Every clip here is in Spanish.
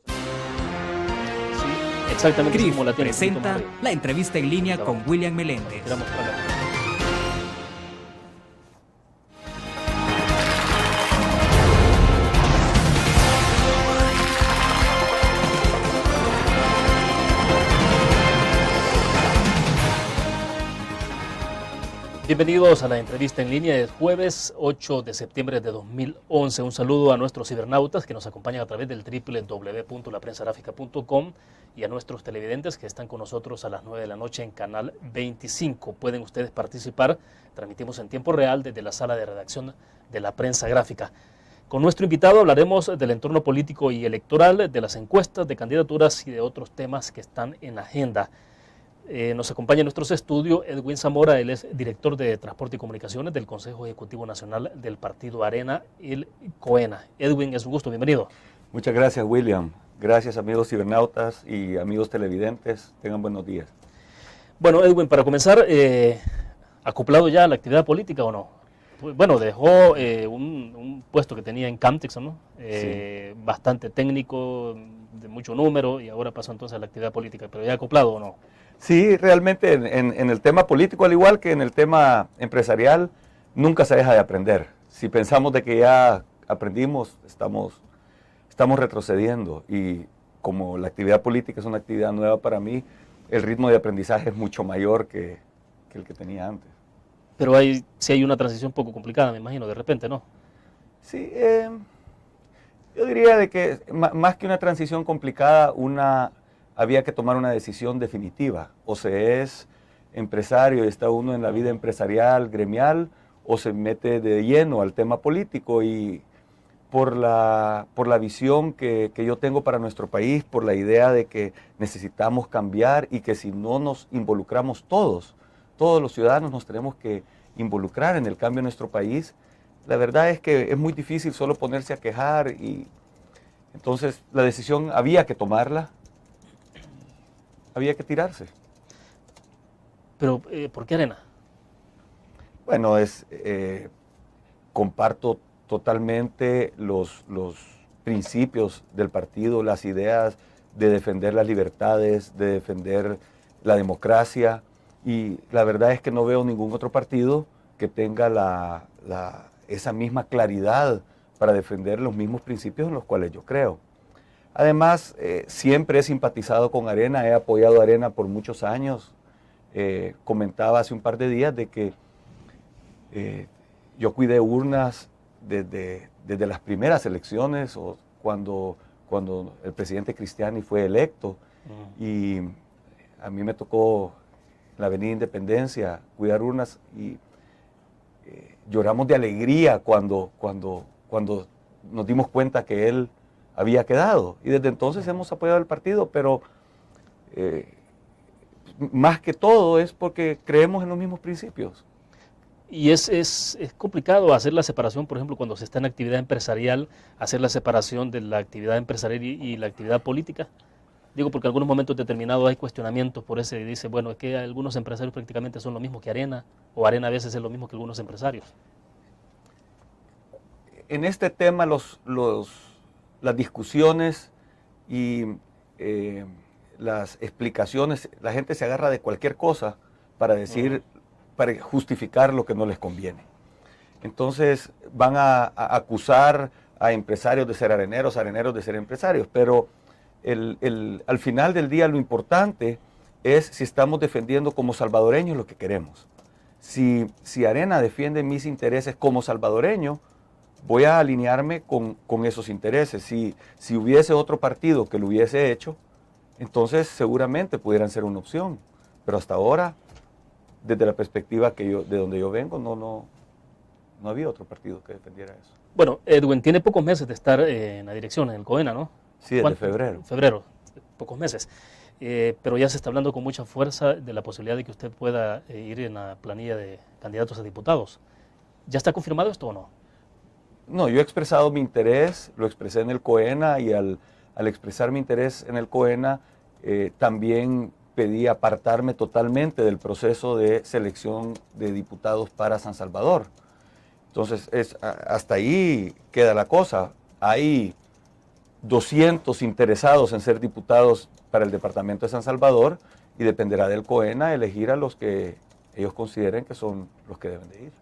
Sí, exactamente. CRIF como la tiene presenta la entrevista en línea con William Meléndez. Bienvenidos a la entrevista en línea. Es jueves 8 de septiembre de 2011. Un saludo a nuestros cibernautas que nos acompañan a través del www.laprensagráfica.com y a nuestros televidentes que están con nosotros a las 9 de la noche en Canal 25. Pueden ustedes participar. Transmitimos en tiempo real desde la sala de redacción de La Prensa Gráfica. Con nuestro invitado hablaremos del entorno político y electoral, de las encuestas, de candidaturas y de otros temas que están en la agenda. Nos acompaña en nuestros estudios Edwin Zamora. Él es director de Transporte y Comunicaciones del Consejo Ejecutivo Nacional del Partido Arena, el COENA. Edwin, es un gusto, bienvenido. Muchas gracias, William. Gracias, amigos cibernautas y amigos televidentes. Tengan buenos días. Bueno, Edwin, para comenzar, ¿acoplado ya a la actividad política o no? Bueno, dejó un puesto que tenía en Camtex, ¿no? Sí. Bastante técnico, de mucho número, y ahora pasó entonces a la actividad política, pero ¿ya acoplado o no? Sí, realmente en el tema político, al igual que en el tema empresarial, nunca se deja de aprender. Si pensamos de que ya aprendimos, estamos retrocediendo. Y como la actividad política es una actividad nueva para mí, el ritmo de aprendizaje es mucho mayor que el que tenía antes. Pero sí hay una transición un poco complicada, me imagino, de repente, ¿no? Sí, yo diría de que más que una transición complicada, había que tomar una decisión definitiva. O se es empresario y está uno en la vida empresarial, gremial, o se mete de lleno al tema político. Y por la visión que yo tengo para nuestro país, por la idea de que necesitamos cambiar y que si no nos involucramos todos los ciudadanos nos tenemos que involucrar en el cambio de nuestro país, la verdad es que es muy difícil solo ponerse a quejar. Y entonces la decisión había que tomarla. Había que tirarse. Pero, ¿por qué Arena? Bueno, comparto totalmente los principios del partido, las ideas de defender las libertades, de defender la democracia, y la verdad es que no veo ningún otro partido que tenga esa misma claridad para defender los mismos principios en los cuales yo creo. Además, siempre he simpatizado con Arena, he apoyado a Arena por muchos años. Comentaba hace un par de días de que yo cuidé urnas desde las primeras elecciones, o cuando el presidente Cristiani fue electo. Y a mí me tocó en la Avenida Independencia cuidar urnas, y lloramos de alegría cuando nos dimos cuenta que él había quedado, y desde entonces hemos apoyado al partido, pero más que todo es porque creemos en los mismos principios. Y es complicado hacer la separación, por ejemplo, cuando se está en actividad empresarial, hacer la separación de la actividad empresarial y la actividad política. Digo, porque en algunos momentos determinados hay cuestionamientos por eso, y dice, bueno, es que algunos empresarios prácticamente son lo mismo que Arena, o Arena a veces es lo mismo que algunos empresarios. En este tema las discusiones y las explicaciones, la gente se agarra de cualquier cosa para decir, para justificar lo que no les conviene. Entonces van a acusar a empresarios de ser areneros, areneros de ser empresarios, pero al final del día lo importante es si estamos defendiendo como salvadoreños lo que queremos. Si Arena defiende mis intereses como salvadoreño, voy a alinearme con esos intereses. Si hubiese otro partido que lo hubiese hecho, entonces seguramente pudieran ser una opción. Pero hasta ahora, desde la perspectiva de donde yo vengo, no había otro partido que defendiera eso. Bueno, Edwin, tiene pocos meses de estar en la dirección, en el COENA, ¿no? Sí, desde febrero. Febrero, pocos meses. Pero ya se está hablando con mucha fuerza de la posibilidad de que usted pueda ir en la planilla de candidatos a diputados. ¿Ya está confirmado esto o no? No, yo he expresado mi interés, lo expresé en el COENA, y al expresar mi interés en el COENA, también pedí apartarme totalmente del proceso de selección de diputados para San Salvador. Entonces, hasta ahí queda la cosa. Hay 200 interesados en ser diputados para el departamento de San Salvador y dependerá del COENA elegir a los que ellos consideren que son los que deben de ir.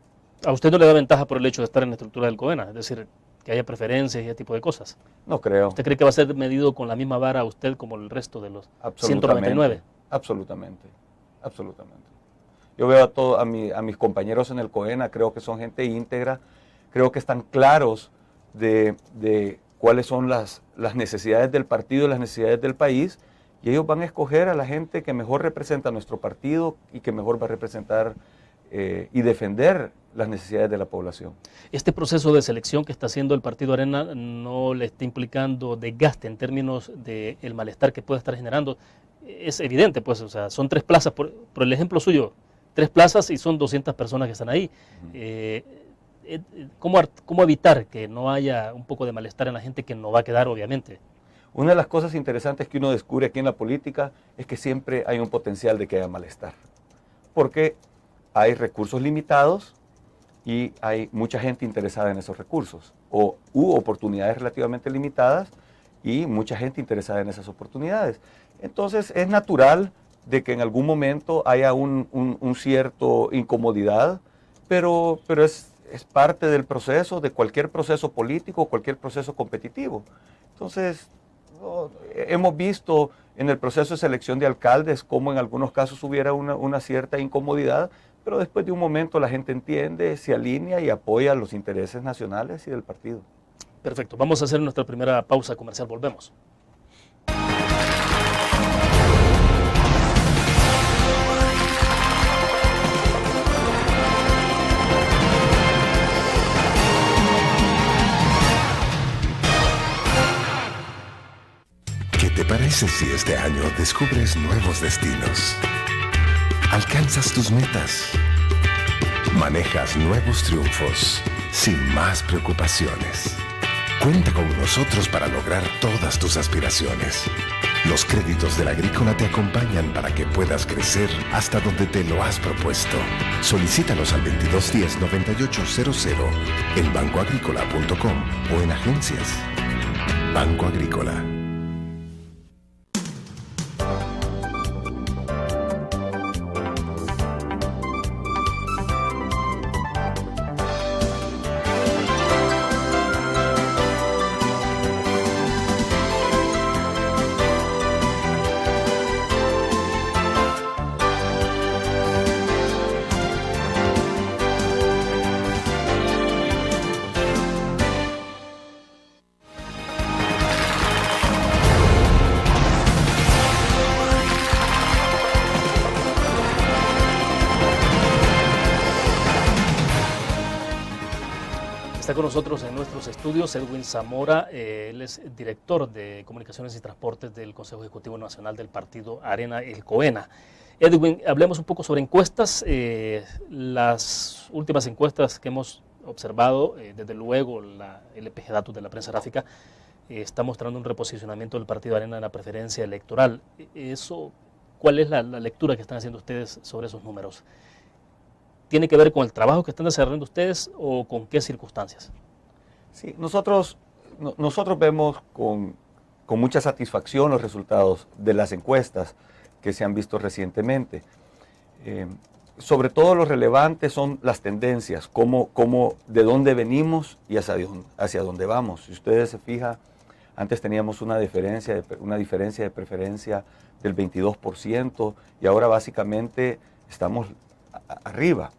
¿A usted no le da ventaja por el hecho de estar en la estructura del COENA? Es decir, que haya preferencias y ese tipo de cosas. No creo. ¿Usted cree que va a ser medido con la misma vara usted como el resto de los 199? Absolutamente. Yo veo a mis compañeros en el COENA, creo que son gente íntegra, creo que están claros de cuáles son las necesidades del partido y las necesidades del país, y ellos van a escoger a la gente que mejor representa a nuestro partido y que mejor va a representar y defender las necesidades de la población. ¿Este proceso de selección que está haciendo el Partido Arena no le está implicando desgaste en términos del malestar que puede estar generando? Es evidente, pues, o sea, son 3 plazas, por el ejemplo suyo, 3 plazas y son 200 personas que están ahí. ¿Cómo evitar que no haya un poco de malestar en la gente que no va a quedar, obviamente? Una de las cosas interesantes que uno descubre aquí en la política es que siempre hay un potencial de que haya malestar, porque hay recursos limitados y hay mucha gente interesada en esos recursos, u oportunidades relativamente limitadas y mucha gente interesada en esas oportunidades. Entonces es natural de que en algún momento haya un cierto incomodidad, pero es parte del proceso, de cualquier proceso político, cualquier proceso competitivo. Entonces, hemos visto en el proceso de selección de alcaldes cómo en algunos casos hubiera una cierta incomodidad, pero después de un momento la gente entiende, se alinea y apoya los intereses nacionales y del partido. Perfecto, vamos a hacer nuestra primera pausa comercial, volvemos. ¿Qué te parece si este año descubres nuevos destinos? Alcanzas tus metas. Manejas nuevos triunfos sin más preocupaciones. Cuenta con nosotros para lograr todas tus aspiraciones. Los créditos de la Agrícola te acompañan para que puedas crecer hasta donde te lo has propuesto. Solicítalos al 2210-9800 en bancoagricola.com o en agencias. Banco Agrícola. Está con nosotros en nuestros estudios Edwin Zamora, él es director de Comunicaciones y Transportes del Consejo Ejecutivo Nacional del Partido Arena, el COENA. Edwin, hablemos un poco sobre encuestas. Las últimas encuestas que hemos observado, desde luego la LPG Datos de la prensa gráfica, está mostrando un reposicionamiento del Partido Arena en la preferencia electoral. ¿Cuál es la lectura que están haciendo ustedes sobre esos números? ¿Tiene que ver con el trabajo que están desarrollando ustedes o con qué circunstancias? Sí, nosotros vemos con mucha satisfacción los resultados de las encuestas que se han visto recientemente. Sobre todo lo relevante son las tendencias, de dónde venimos y hacia dónde vamos. Si ustedes se fijan, antes teníamos una diferencia de preferencia del 22% y ahora básicamente estamos arriba.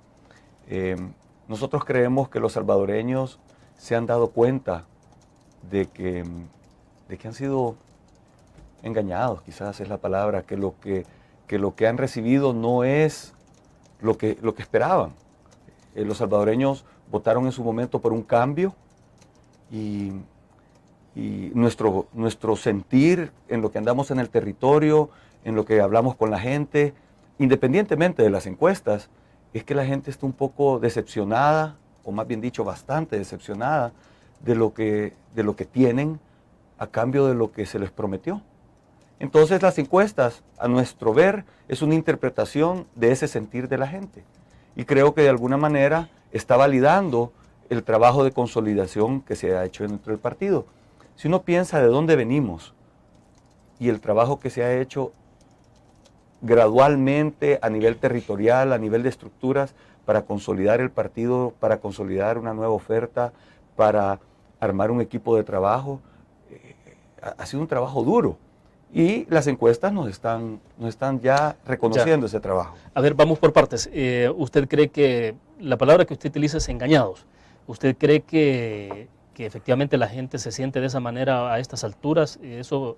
Nosotros creemos que los salvadoreños se han dado cuenta de que han sido engañados, quizás es la palabra, que lo que han recibido no es lo que esperaban. Los salvadoreños votaron en su momento por un cambio y nuestro sentir en lo que andamos en el territorio, en lo que hablamos con la gente, independientemente de las encuestas, es que la gente está un poco decepcionada, o más bien dicho, bastante decepcionada de lo que tienen a cambio de lo que se les prometió. Entonces las encuestas, a nuestro ver, es una interpretación de ese sentir de la gente. Y creo que de alguna manera está validando el trabajo de consolidación que se ha hecho dentro del partido. si uno piensa de dónde venimos y el trabajo que se ha hecho gradualmente a nivel territorial, a nivel de estructuras, para consolidar el partido, para consolidar una nueva oferta, para armar un equipo de trabajo, ha sido un trabajo duro. Y las encuestas nos están ya reconociendo ese trabajo. A ver, vamos por partes. ¿Usted cree que la palabra que usted utiliza es engañados? ¿Usted cree que efectivamente la gente se siente de esa manera a estas alturas? ¿Eso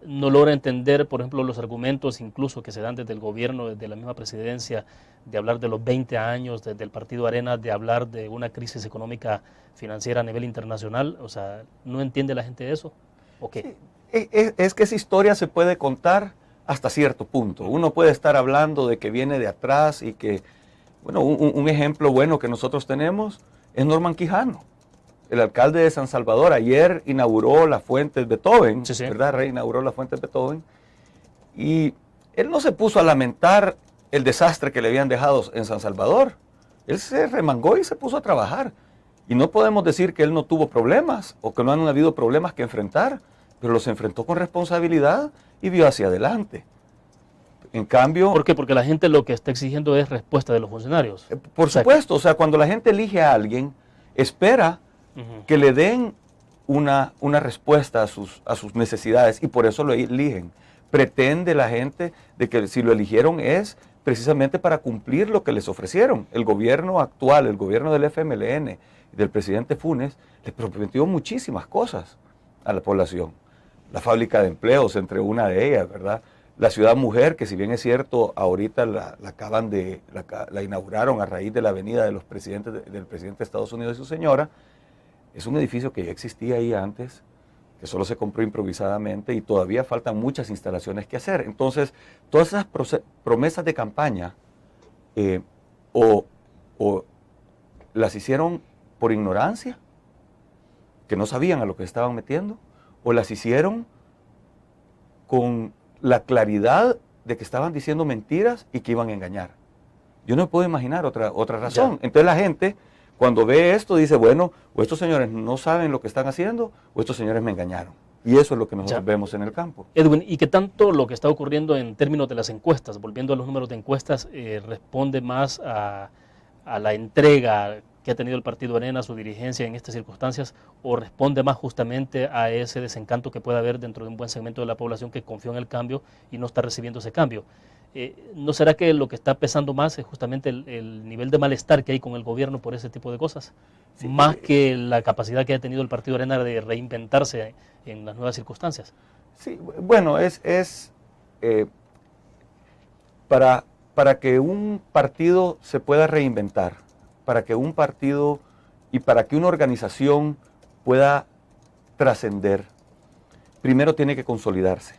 no logra entender, por ejemplo, los argumentos incluso que se dan desde el gobierno, desde la misma presidencia, de hablar de los 20 años desde el Partido Arena, de hablar de una crisis económica financiera a nivel internacional? O sea, ¿no entiende la gente eso? ¿O qué? Sí, es que esa historia se puede contar hasta cierto punto. Uno puede estar hablando de que viene de atrás y que, bueno, un ejemplo bueno que nosotros tenemos es Norman Quijano, el alcalde de San Salvador. Ayer inauguró la Fuente Beethoven, sí, sí, ¿verdad? Reinauguró la Fuente Beethoven. Y él no se puso a lamentar el desastre que le habían dejado en San Salvador. Él se remangó y se puso a trabajar. Y no podemos decir que él no tuvo problemas o que no han habido problemas que enfrentar, pero los enfrentó con responsabilidad y vio hacia adelante. En cambio... ¿Por qué? Porque la gente lo que está exigiendo es respuesta de los funcionarios. Por supuesto, o sea, cuando la gente elige a alguien, espera que le den una respuesta a sus necesidades y por eso lo eligen. Pretende la gente de que si lo eligieron es precisamente para cumplir lo que les ofrecieron. El gobierno actual, el gobierno del FMLN, del presidente Funes, le prometió muchísimas cosas a la población. La fábrica de empleos, entre una de ellas, ¿verdad? La ciudad mujer, que si bien es cierto, ahorita la inauguraron a raíz de la venida de los del presidente de Estados Unidos y su señora. Es un edificio que ya existía ahí antes, que solo se compró improvisadamente y todavía faltan muchas instalaciones que hacer. Entonces, todas esas promesas de campaña o las hicieron por ignorancia, que no sabían a lo que estaban metiendo, o las hicieron con la claridad de que estaban diciendo mentiras y que iban a engañar. Yo no puedo imaginar otra razón. Entonces la gente, cuando ve esto, dice, bueno, o estos señores no saben lo que están haciendo, o estos señores me engañaron. Y eso es lo que nosotros vemos en el campo. Edwin, ¿y qué tanto lo que está ocurriendo en términos de las encuestas, volviendo a los números de encuestas, responde más a la entrega que ha tenido el Partido Arena, su dirigencia en estas circunstancias, o responde más justamente a ese desencanto que puede haber dentro de un buen segmento de la población que confió en el cambio y no está recibiendo ese cambio? ¿No será que lo que está pesando más es justamente el nivel de malestar que hay con el gobierno por ese tipo de cosas? Sí, más que la capacidad que ha tenido el Partido Arena de reinventarse en las nuevas circunstancias. Sí, bueno, para que un partido se pueda reinventar, para que un partido y para que una organización pueda trascender, primero tiene que consolidarse.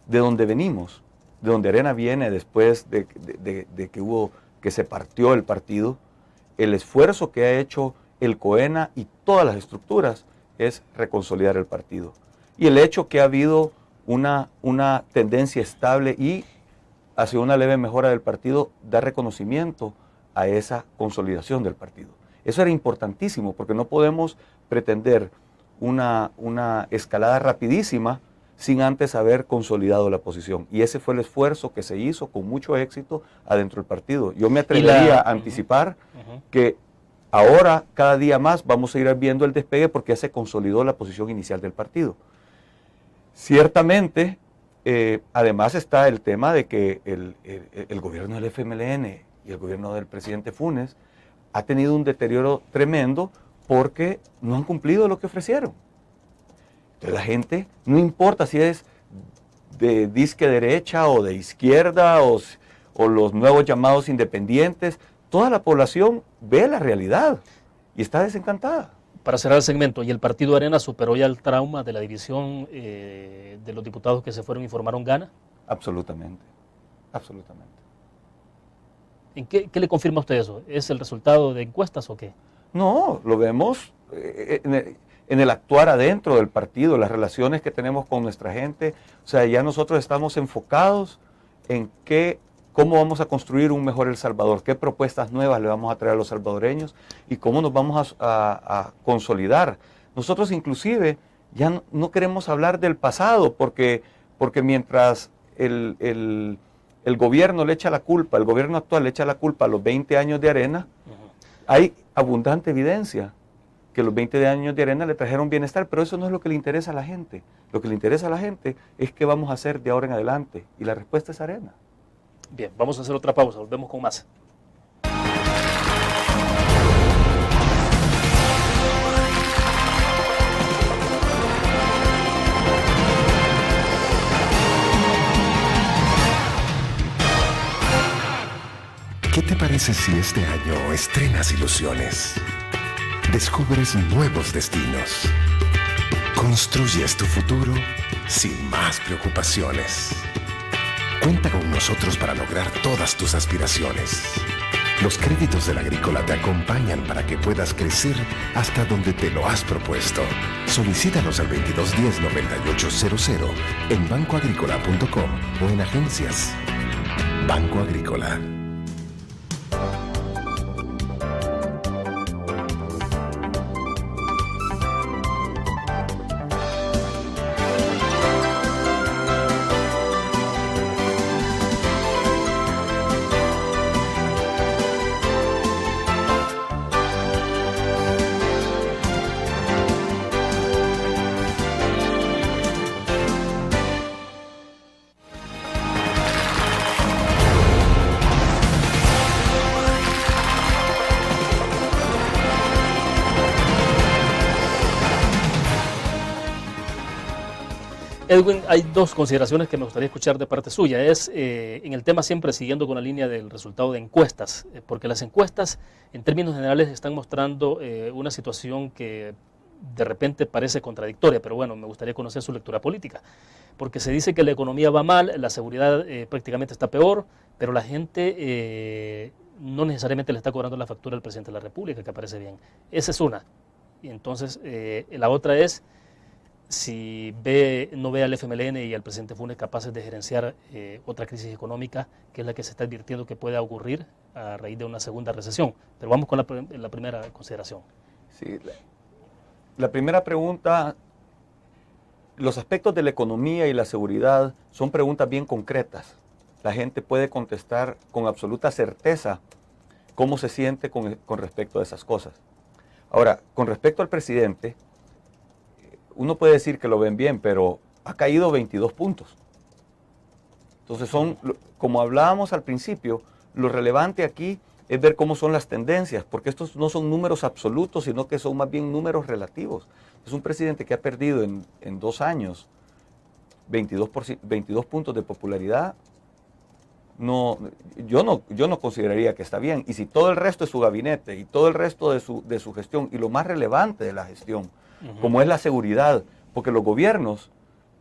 De donde venimos, de donde Arena viene después de que se partió el partido, el esfuerzo que ha hecho el COENA y todas las estructuras es reconsolidar el partido. Y el hecho que ha habido una tendencia estable y hacia una leve mejora del partido da reconocimiento a esa consolidación del partido. Eso era importantísimo porque no podemos pretender una escalada rapidísima sin antes haber consolidado la posición. Y ese fue el esfuerzo que se hizo con mucho éxito adentro del partido. Yo me atrevería a anticipar que ahora, cada día más, vamos a ir viendo el despegue porque ya se consolidó la posición inicial del partido. Ciertamente, además está el tema de que el gobierno del FMLN y el gobierno del presidente Funes ha tenido un deterioro tremendo porque no han cumplido lo que ofrecieron. Entonces la gente, no importa si es de disque derecha o de izquierda o los nuevos llamados independientes, toda la población ve la realidad y está desencantada. Para cerrar el segmento, ¿y el Partido Arena superó ya el trauma de la división de los diputados que se fueron y formaron Gana? Absolutamente, absolutamente. ¿En qué le confirma a usted eso? ¿Es el resultado de encuestas o qué? No, lo vemos en el actuar adentro del partido, las relaciones que tenemos con nuestra gente. O sea, ya nosotros estamos enfocados en cómo vamos a construir un mejor El Salvador, qué propuestas nuevas le vamos a traer a los salvadoreños y cómo nos vamos a consolidar. Nosotros inclusive ya no queremos hablar del pasado, porque mientras el gobierno le echa la culpa, el gobierno actual le echa la culpa a los 20 años de Arena, hay abundante evidencia que los 20 años de Arena le trajeron bienestar, pero eso no es lo que le interesa a la gente. Lo que le interesa a la gente es qué vamos a hacer de ahora en adelante, y la respuesta es Arena. Bien, vamos a hacer otra pausa, volvemos con más. ¿Qué te parece si este año estrenas ilusiones? Descubres nuevos destinos. Construyes tu futuro sin más preocupaciones. Cuenta con nosotros para lograr todas tus aspiraciones. Los créditos del Agrícola te acompañan para que puedas crecer hasta donde te lo has propuesto. Solicítalos al 2210-9800 en bancoagrícola.com o en agencias. Banco Agrícola. Edwin, hay dos consideraciones que me gustaría escuchar de parte suya. Es en el tema, siempre siguiendo con la línea del resultado de encuestas, porque las encuestas en términos generales están mostrando una situación que de repente parece contradictoria, pero bueno, me gustaría conocer su lectura política, porque se dice que la economía va mal, la seguridad prácticamente está peor, pero la gente no necesariamente le está cobrando la factura al presidente de la República, que aparece bien. Esa es una. Y entonces la otra es, si no ve al FMLN y al presidente Funes capaces de gerenciar otra crisis económica, que es la que se está advirtiendo que pueda ocurrir a raíz de una segunda recesión. Pero vamos con la primera consideración. Sí, la primera pregunta, los aspectos de la economía y la seguridad son preguntas bien concretas. La gente puede contestar con absoluta certeza cómo se siente con respecto a esas cosas. Ahora, con respecto al presidente, uno puede decir que lo ven bien, pero ha caído 22 puntos. Entonces como hablábamos al principio, lo relevante aquí es ver cómo son las tendencias, porque estos no son números absolutos, sino que son más bien números relativos. Es un presidente que ha perdido en 2 años 22 puntos de popularidad. Yo no consideraría que está bien. Y si todo el resto de su gabinete y todo el resto de su gestión, y lo más relevante de la gestión, como es la seguridad, porque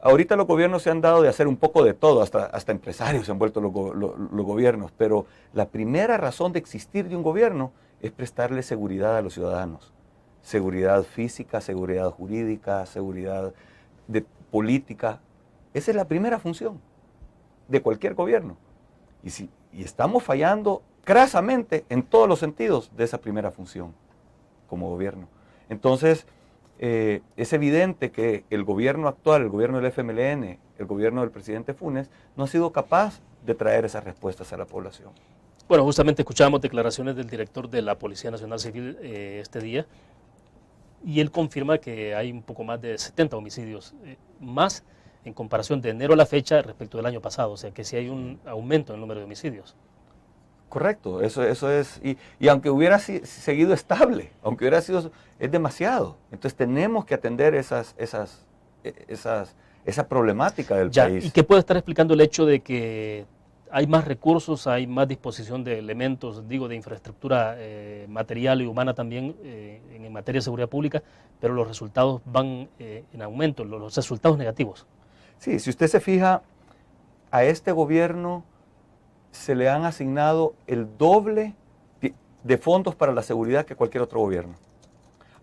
ahorita los gobiernos se han dado de hacer un poco de todo, hasta empresarios se han vuelto los gobiernos, pero la primera razón de existir de un gobierno es prestarle seguridad a los ciudadanos. Seguridad física, seguridad jurídica, seguridad política. Esa es la primera función de cualquier gobierno. Y estamos fallando crasamente en todos los sentidos de esa primera función como gobierno. Entonces, es evidente que el gobierno actual, el gobierno del FMLN, el gobierno del presidente Funes, no ha sido capaz de traer esas respuestas a la población. Bueno, justamente escuchábamos declaraciones del director de la Policía Nacional Civil este día, y él confirma que hay un poco más de 70 homicidios más en comparación de enero a la fecha respecto del año pasado, o sea que sí hay un aumento en el número de homicidios. Correcto, eso es, y aunque hubiera seguido estable, es demasiado. Entonces tenemos que atender esa problemática del país. ¿Y qué puede estar explicando el hecho de que hay más recursos, hay más disposición de elementos, de infraestructura material y humana también en materia de seguridad pública, pero los resultados van en aumento, los resultados negativos? Sí, si usted se fija, a este gobierno se le han asignado el doble de fondos para la seguridad que cualquier otro gobierno.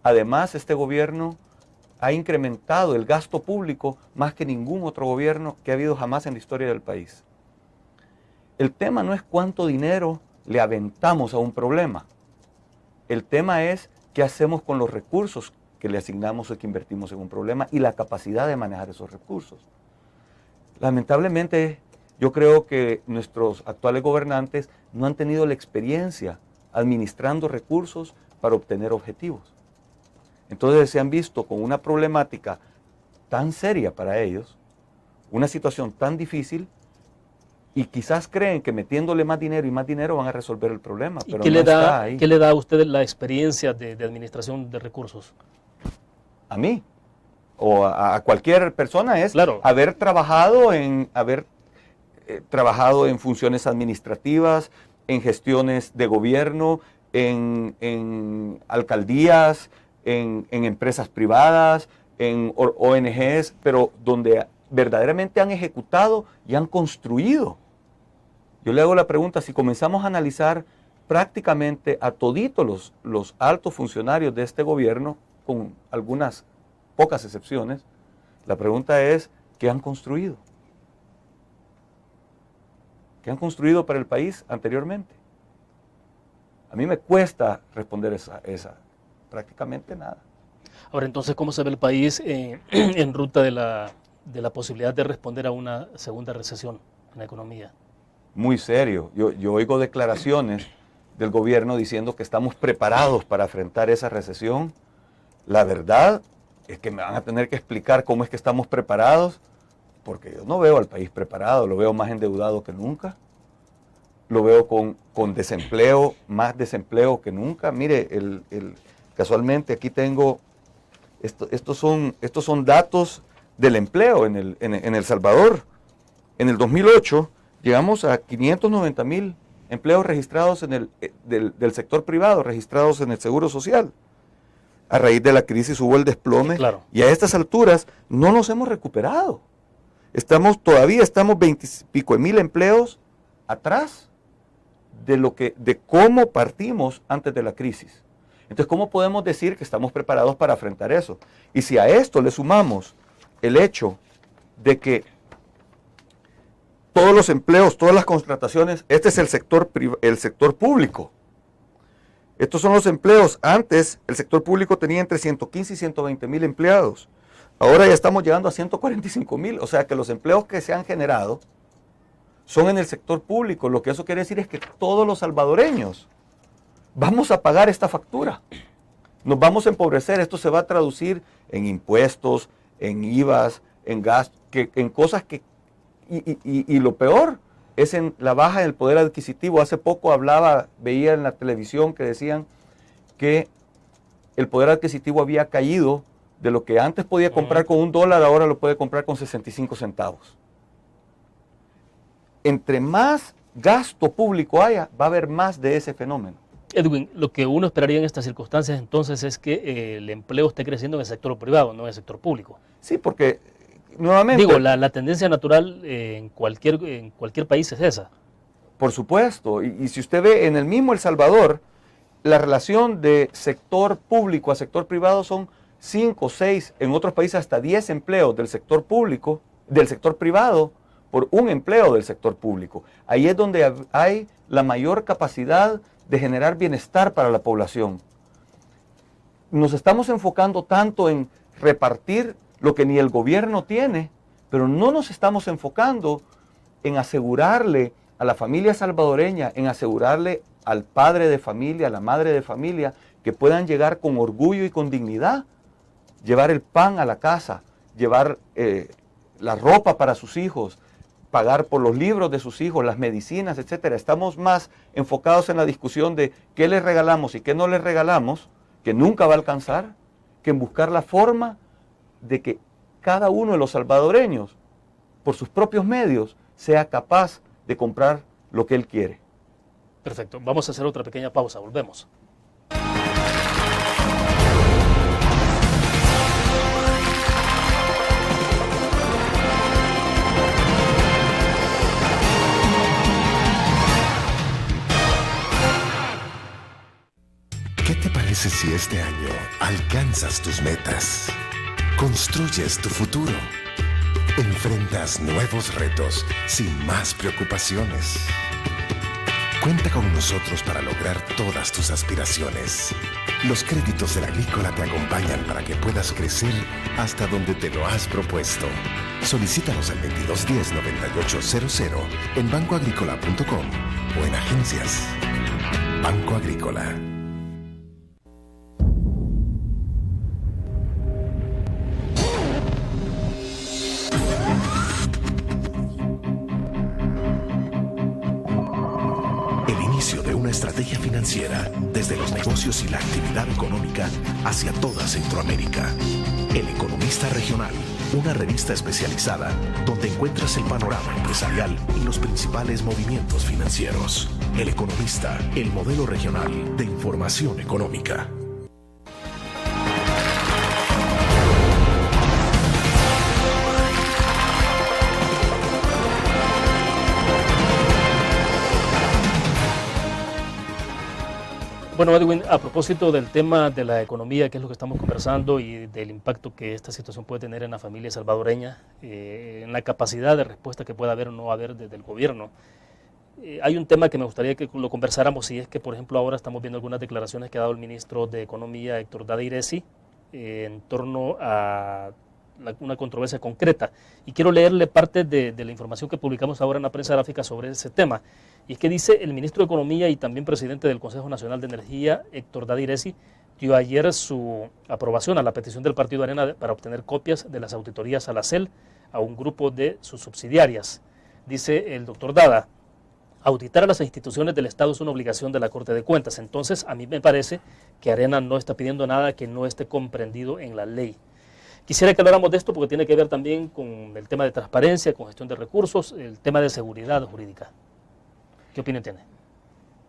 Además, este gobierno ha incrementado el gasto público más que ningún otro gobierno que ha habido jamás en la historia del país. El tema no es cuánto dinero le aventamos a un problema. El tema es qué hacemos con los recursos que le asignamos o que invertimos en un problema y la capacidad de manejar esos recursos. Lamentablemente, yo creo que nuestros actuales gobernantes no han tenido la experiencia administrando recursos para obtener objetivos. Entonces se han visto con una problemática tan seria para ellos, una situación tan difícil, y quizás creen que metiéndole más dinero y más dinero van a resolver el problema. ¿Y pero qué, no está ahí. qué le da a usted la experiencia de administración de recursos? A mí o a cualquier persona es Claro. haber trabajado en funciones administrativas, en gestiones de gobierno, en alcaldías, en empresas privadas, en ONGs, pero donde verdaderamente han ejecutado y han construido. Yo le hago la pregunta, si comenzamos a analizar prácticamente a toditos los altos funcionarios de este gobierno, con algunas pocas excepciones, la pregunta es, ¿qué han construido? ¿Qué han construido para el país anteriormente? A mí me cuesta responder esa prácticamente nada. Ahora, entonces, ¿cómo se ve el país en ruta de la posibilidad de responder a una segunda recesión en la economía? Muy serio. Yo oigo declaraciones del gobierno diciendo que estamos preparados para enfrentar esa recesión. La verdad es que me van a tener que explicar cómo es que estamos preparados, porque yo no veo al país preparado, lo veo más endeudado que nunca, lo veo con desempleo, más desempleo que nunca. Mire, casualmente aquí tengo, estos son datos del empleo en El Salvador. En el 2008 llegamos a 590,000 empleos registrados del sector privado, registrados en el Seguro Social. A raíz de la crisis hubo el desplome, Claro. Y a estas alturas no nos hemos recuperado. Todavía estamos 20 y pico de mil empleos atrás de cómo partimos antes de la crisis. Entonces, ¿cómo podemos decir que estamos preparados para enfrentar eso? Y si a esto le sumamos el hecho de que todos los empleos, todas las contrataciones, este es el sector público. Estos son los empleos. Antes el sector público tenía entre 115 y 120,000 empleados. Ahora ya estamos llegando a 145,000. O sea que los empleos que se han generado son en el sector público. Lo que eso quiere decir es que todos los salvadoreños vamos a pagar esta factura. Nos vamos a empobrecer. Esto se va a traducir en impuestos, en IVAs, en gastos, en cosas que... Y lo peor es en la baja del poder adquisitivo. Hace poco veía en la televisión que decían que el poder adquisitivo había caído de lo que antes podía comprar con $1, ahora lo puede comprar con 65 centavos. Entre más gasto público haya, va a haber más de ese fenómeno. Edwin, lo que uno esperaría en estas circunstancias entonces es que el empleo esté creciendo en el sector privado, no en el sector público. Sí, porque nuevamente... Digo, la tendencia natural en cualquier país es esa. Por supuesto, y si usted ve en el mismo El Salvador, la relación de sector público a sector privado son 5, 6, en otros países hasta 10 empleos del sector público, del sector privado, por un empleo del sector público. Ahí es donde hay la mayor capacidad de generar bienestar para la población. Nos estamos enfocando tanto en repartir lo que ni el gobierno tiene, pero no nos estamos enfocando en asegurarle a la familia salvadoreña, en asegurarle al padre de familia, a la madre de familia, que puedan llegar con orgullo y con dignidad, llevar el pan a la casa, llevar la ropa para sus hijos, pagar por los libros de sus hijos, las medicinas, etcétera. Estamos más enfocados en la discusión de qué les regalamos y qué no les regalamos, que nunca va a alcanzar, que en buscar la forma de que cada uno de los salvadoreños, por sus propios medios, sea capaz de comprar lo que él quiere. Perfecto, vamos a hacer otra pequeña pausa, volvemos. ¿Qué te parece si este año alcanzas tus metas? Construyes tu futuro. Enfrentas nuevos retos sin más preocupaciones. Cuenta con nosotros para lograr todas tus aspiraciones. Los créditos del Agrícola te acompañan para que puedas crecer hasta donde te lo has propuesto. Solicítanos al 2210-9800 en bancoagricola.com o en agencias. Banco Agrícola. El inicio de una estrategia financiera desde los negocios y la actividad económica hacia toda Centroamérica. El Economista Regional, una revista especializada donde encuentras el panorama empresarial y los principales movimientos financieros. El Economista, el modelo regional de información económica. Bueno, Edwin, a propósito del tema de la economía, que es lo que estamos conversando, y del impacto que esta situación puede tener en la familia salvadoreña, en la capacidad de respuesta que pueda haber o no haber desde el gobierno, hay un tema que me gustaría que lo conversáramos, y es que, por ejemplo, ahora estamos viendo algunas declaraciones que ha dado el ministro de Economía, Héctor Dada Iresi, en torno a una controversia concreta. Y quiero leerle parte de la información que publicamos ahora en la prensa gráfica sobre ese tema. Y es que dice: el ministro de Economía y también presidente del Consejo Nacional de Energía, Héctor Dada Iresi, dio ayer su aprobación a la petición del Partido Arena para obtener copias de las auditorías a la CEL, a un grupo de sus subsidiarias. Dice el doctor Dada: auditar a las instituciones del Estado es una obligación de la Corte de Cuentas. Entonces, a mí me parece que Arena no está pidiendo nada que no esté comprendido en la ley. Quisiera que habláramos de esto porque tiene que ver también con el tema de transparencia, con gestión de recursos, el tema de seguridad jurídica. ¿Qué opinión tiene?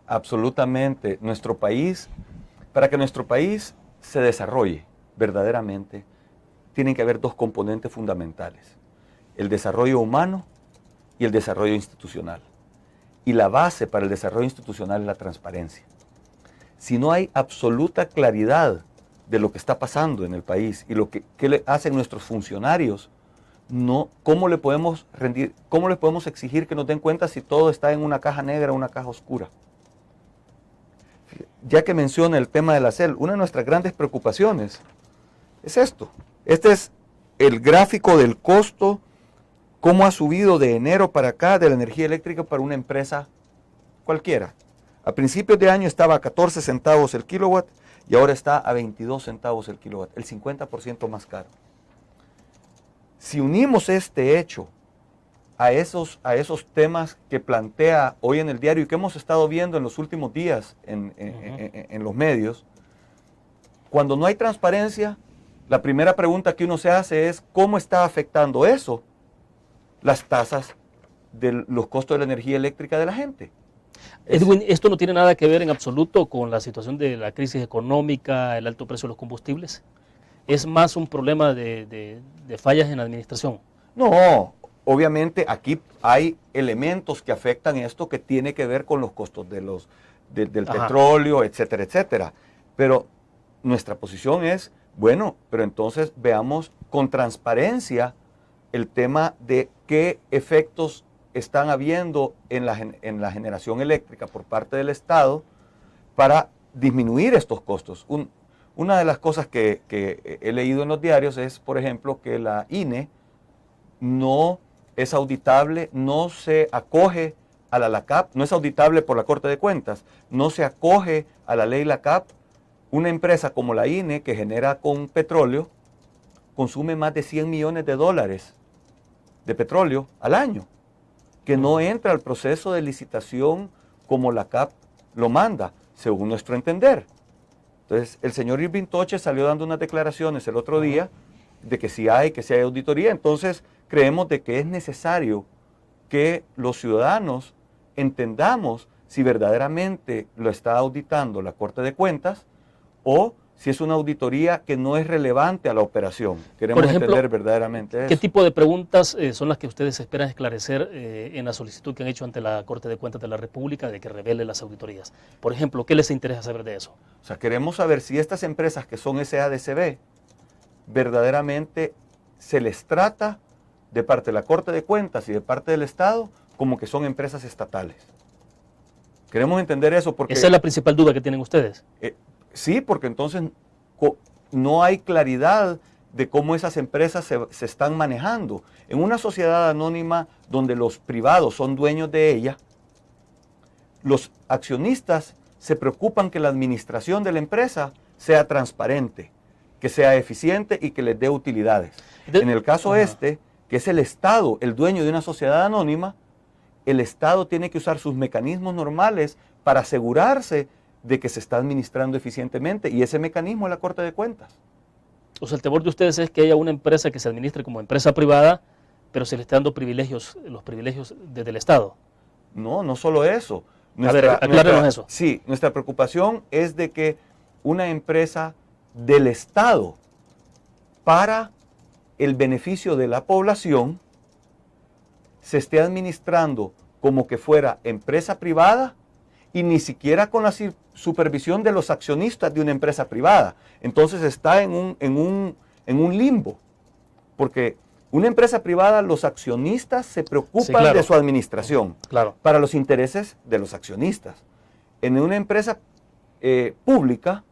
Absolutamente. Nuestro país, para que nuestro país se desarrolle verdaderamente, tienen que haber dos componentes fundamentales: el desarrollo humano y el desarrollo institucional. Y la base para el desarrollo institucional es la transparencia. Si no hay absoluta claridad de lo que está pasando en el país y qué le hacen nuestros funcionarios, ¿cómo le podemos exigir que nos den cuenta si todo está en una caja negra o una caja oscura? Ya que menciona el tema de la CEL, una de nuestras grandes preocupaciones es esto. Este es el gráfico del costo, cómo ha subido de enero para acá de la energía eléctrica para una empresa cualquiera. A principios de año estaba a 14 centavos el kilowatt y ahora está a 22 centavos el kilowatt, el 50% más caro. Si unimos este hecho a esos temas que plantea hoy en el diario y que hemos estado viendo en los últimos días en los medios, cuando no hay transparencia, la primera pregunta que uno se hace es: ¿cómo está afectando eso las tasas de los costos de la energía eléctrica de la gente? Edwin, ¿esto no tiene nada que ver en absoluto con la situación de la crisis económica, el alto precio de los combustibles? ¿Es más un problema de fallas en la administración? No, obviamente aquí hay elementos que afectan esto que tiene que ver con los costos del petróleo, etcétera, etcétera. Pero nuestra posición es, bueno, pero entonces veamos con transparencia el tema de qué efectos están habiendo en la generación eléctrica por parte del Estado para disminuir estos costos. Una de las cosas que he leído en los diarios es, por ejemplo, que la INE no es auditable, no se acoge a la LACAP, no es auditable por la Corte de Cuentas, no se acoge a la ley LACAP. Una empresa como la INE, que genera con petróleo, consume más de $100 millones de petróleo al año, que no entra al proceso de licitación como la CAP lo manda, según nuestro entender. Entonces, el señor Irving Toche salió dando unas declaraciones el otro día de que sí hay auditoría. Entonces, creemos de que es necesario que los ciudadanos entendamos si verdaderamente lo está auditando la Corte de Cuentas o si es una auditoría que no es relevante a la operación. Queremos entender verdaderamente eso. ¿Qué tipo de preguntas son las que ustedes esperan esclarecer en la solicitud que han hecho ante la Corte de Cuentas de la República de que revele las auditorías? Por ejemplo, ¿qué les interesa saber de eso? O sea, queremos saber si estas empresas que son SADCB verdaderamente se les trata de parte de la Corte de Cuentas y de parte del Estado como que son empresas estatales. Queremos entender eso porque... Esa es la principal duda que tienen ustedes. Sí, porque entonces no hay claridad de cómo esas empresas se están manejando. En una sociedad anónima donde los privados son dueños de ella, los accionistas se preocupan que la administración de la empresa sea transparente, que sea eficiente y que les dé utilidades. En el caso que es el Estado, el dueño de una sociedad anónima, el Estado tiene que usar sus mecanismos normales para asegurarse de que se está administrando eficientemente, y ese mecanismo es la Corte de Cuentas. O sea, el temor de ustedes es que haya una empresa que se administre como empresa privada, pero se le esté dando privilegios, los privilegios desde el Estado. No solo eso. Aclárenos eso. Sí, nuestra preocupación es de que una empresa del Estado para el beneficio de la población se esté administrando como que fuera empresa privada y ni siquiera con la supervisión de los accionistas de una empresa privada. Entonces está en un limbo, porque una empresa privada, los accionistas se preocupan de su administración, para los intereses de los accionistas. En una empresa pública,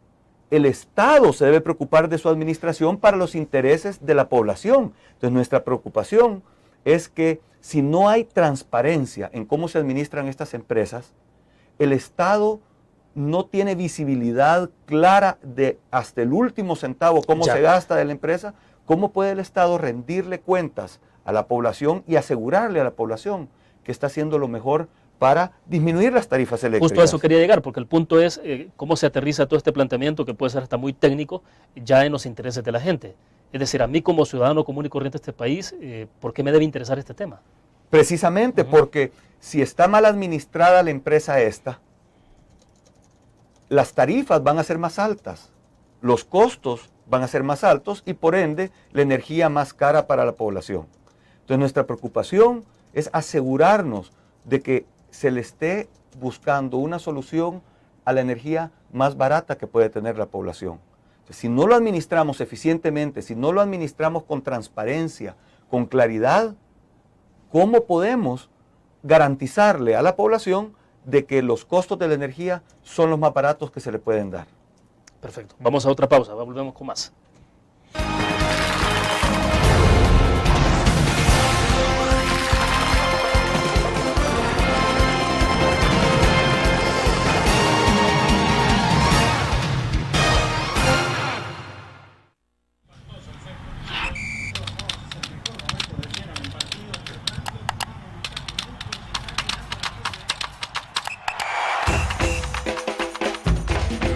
el Estado se debe preocupar de su administración para los intereses de la población. Entonces nuestra preocupación es que si no hay transparencia en cómo se administran estas empresas, el Estado no tiene visibilidad clara de hasta el último centavo cómo se gasta de la empresa. ¿Cómo puede el Estado rendirle cuentas a la población y asegurarle a la población que está haciendo lo mejor para disminuir las tarifas eléctricas? Justo a eso quería llegar, porque el punto es cómo se aterriza todo este planteamiento, que puede ser hasta muy técnico, ya en los intereses de la gente. Es decir, a mí como ciudadano común y corriente de este país, ¿por qué me debe interesar este tema? Precisamente porque si está mal administrada la empresa esta, las tarifas van a ser más altas, los costos van a ser más altos y por ende la energía más cara para la población. Entonces nuestra preocupación es asegurarnos de que se le esté buscando una solución a la energía más barata que puede tener la población. Entonces, si no lo administramos eficientemente, si no lo administramos con transparencia, con claridad, ¿cómo podemos garantizarle a la población de que los costos de la energía son los más baratos que se le pueden dar? Perfecto. Vamos a otra pausa, volvemos con más.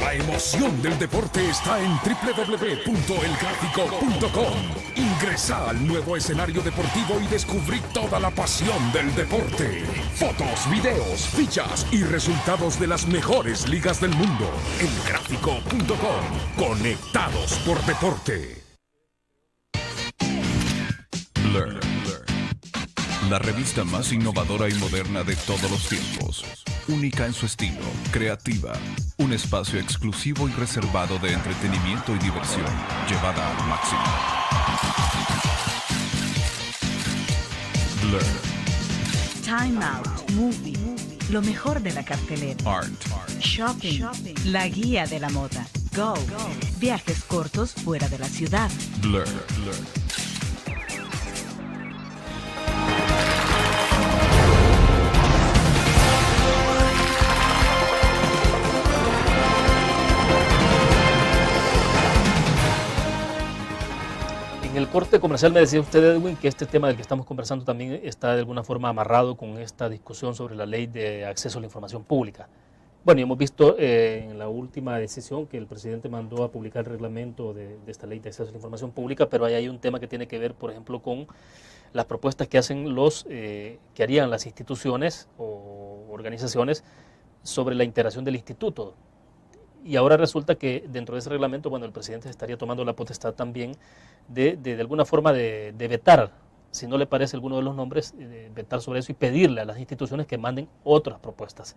La emoción del deporte está en www.elgráfico.com. Ingresa al nuevo escenario deportivo y descubrí toda la pasión del deporte. Fotos, videos, fichas y resultados de las mejores ligas del mundo. Elgráfico.com. Conectados por deporte. Blur. La revista más innovadora y moderna de todos los tiempos. Única en su estilo, creativa. Un espacio exclusivo y reservado de entretenimiento y diversión, llevada al máximo. Blur. Time Out, Movie, lo mejor de la cartelera. Art. Shopping, la guía de la moda. Go, viajes cortos fuera de la ciudad. Blur. En el corte comercial me decía usted, Edwin, que este tema del que estamos conversando también está de alguna forma amarrado con esta discusión sobre la ley de acceso a la información pública. Bueno, y hemos visto en la última decisión que el presidente mandó a publicar el reglamento de esta ley de acceso a la información pública, pero ahí hay un tema que tiene que ver, por ejemplo, con las propuestas que hacen que harían las instituciones o organizaciones sobre la integración del instituto. Y ahora resulta que dentro de ese reglamento, bueno, el presidente estaría tomando la potestad también de alguna forma de vetar, si no le parece alguno de los nombres, vetar sobre eso y pedirle a las instituciones que manden otras propuestas.